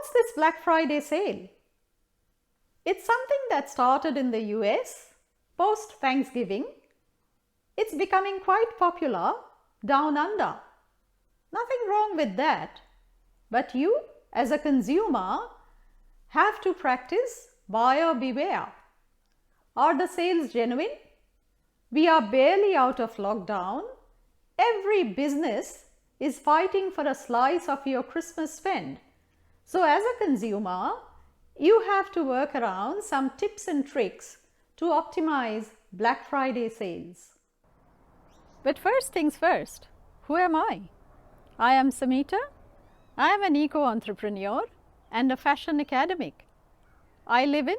what's this Black Friday sale? It's something that started in the US post-Thanksgiving. It's becoming quite popular down under. Nothing wrong with that. But you, as a consumer, have to practice buyer beware. Are the sales genuine? We are barely out of lockdown. Every business is fighting for a slice of your Christmas spend. So as a consumer, you have to work around some tips and tricks to optimize Black Friday sales. But first things first, who am I? I am Samita. I am an eco-entrepreneur and a fashion academic. I live in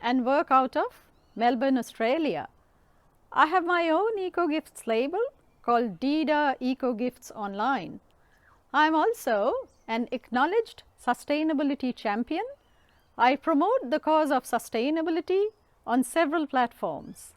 and work out of Melbourne, Australia. I have my own eco-gifts label called AoDA Eco Gifts Online. I am also an acknowledged sustainability champion. I promote the cause of sustainability on several platforms.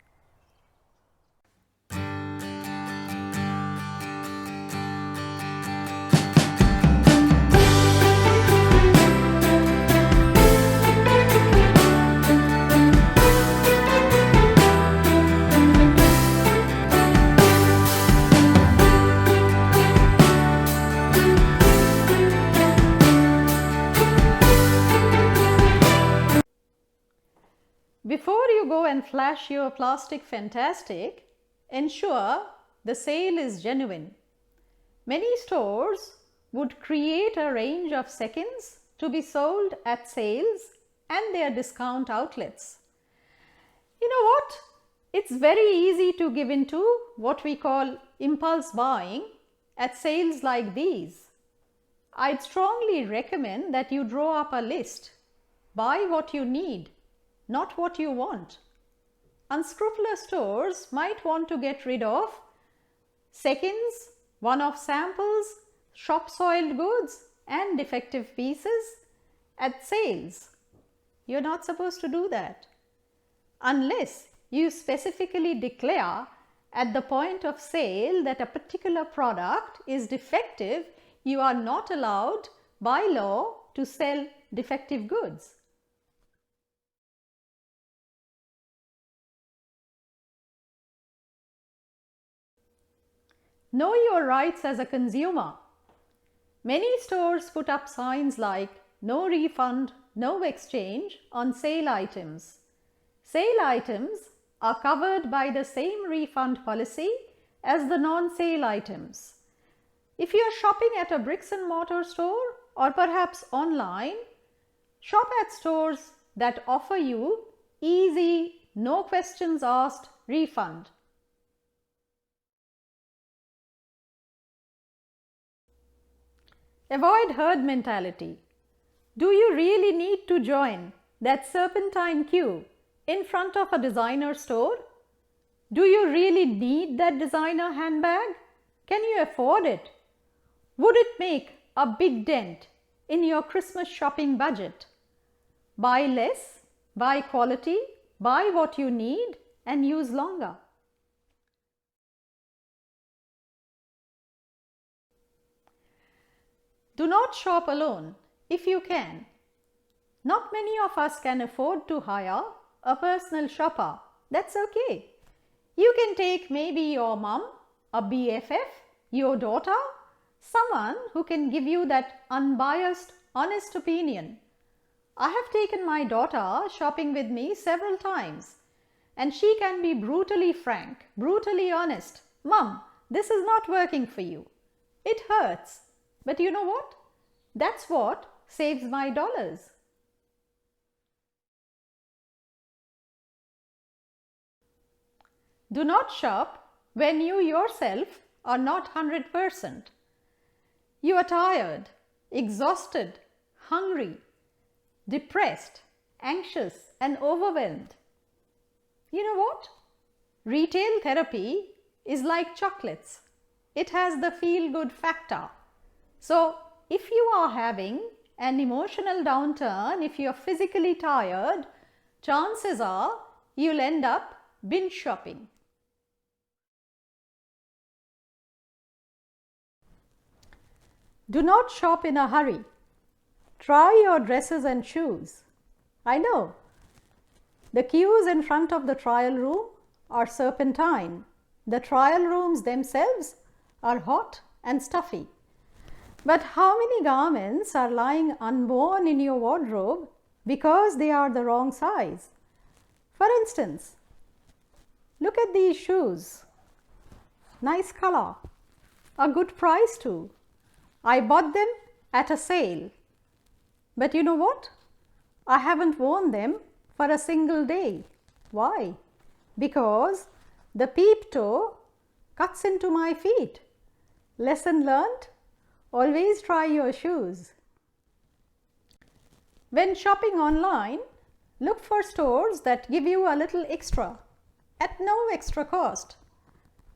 Before you go and flash your plastic fantastic, ensure the sale is genuine. Many stores would create a range of seconds to be sold at sales and their discount outlets. You know what? It's very easy to give into what we call impulse buying at sales like these. I'd strongly recommend that you draw up a list. Buy what you need, not what you want. Unscrupulous stores might want to get rid of seconds, one-off samples, shop-soiled goods and defective pieces at sales. You're not supposed to do that. Unless you specifically declare at the point of sale that a particular product is defective, you are not allowed by law to sell defective goods. Know your rights as a consumer. Many stores put up signs like no refund, no exchange on sale items. Sale items are covered by the same refund policy as the non-sale items. If you are shopping at a bricks and mortar store or perhaps online, shop at stores that offer you easy, no questions asked refund. Avoid herd mentality. Do you really need to join that serpentine queue in front of a designer store? Do you really need that designer handbag? Can you afford it? Would it make a big dent in your Christmas shopping budget? Buy less, buy quality, buy what you need and use longer. Do not shop alone if you can. Not many of us can afford to hire a personal shopper. That's okay. You can take maybe your mom, a BFF, your daughter, someone who can give you that unbiased, honest opinion. I have taken my daughter shopping with me several times and she can be brutally frank, brutally honest. Mom, this is not working for you. It hurts. But you know what? That's what saves my dollars. Do not shop when you yourself are not 100%. You are tired, exhausted, hungry, depressed, anxious and overwhelmed. You know what? Retail therapy is like chocolates. It has the feel-good factor. So, if you are having an emotional downturn, if you are physically tired, chances are you'll end up binge shopping. Do not shop in a hurry. Try your dresses and shoes. I know, the queues in front of the trial room are serpentine. The trial rooms themselves are hot and stuffy. But how many garments are lying unworn in your wardrobe because they are the wrong size? For instance, look at these shoes. Nice color, a good price too. I bought them at a sale. But you know what? I haven't worn them for a single day. Why? Because the peep toe cuts into my feet. Lesson learned? Always try your shoes. When shopping online, look for stores that give you a little extra at no extra cost.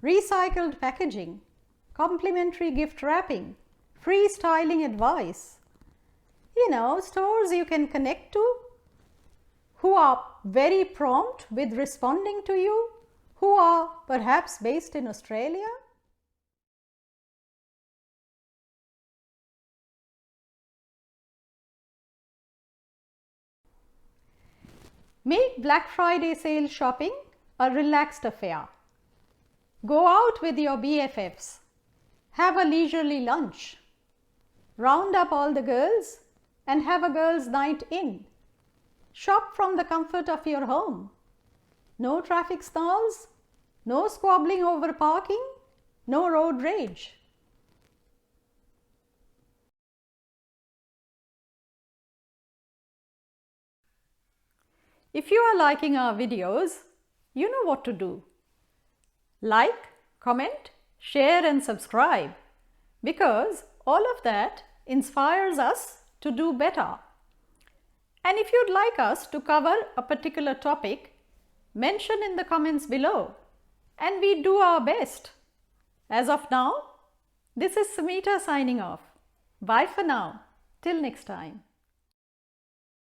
Recycled packaging, complimentary gift wrapping, free styling advice. You know, stores you can connect to, who are very prompt with responding to you, who are perhaps based in Australia. Make Black Friday sale shopping a relaxed affair. Go out with your BFFs. Have a leisurely lunch. Round up all the girls and have a girls' night in. Shop from the comfort of your home. No traffic snarls, no squabbling over parking, no road rage. If you are liking our videos, you know what to do. Like, comment, share and subscribe, because all of that inspires us to do better. And if you'd like us to cover a particular topic, mention in the comments below and we do our best. As of now, this is Samita signing off. Bye for now. Till next time.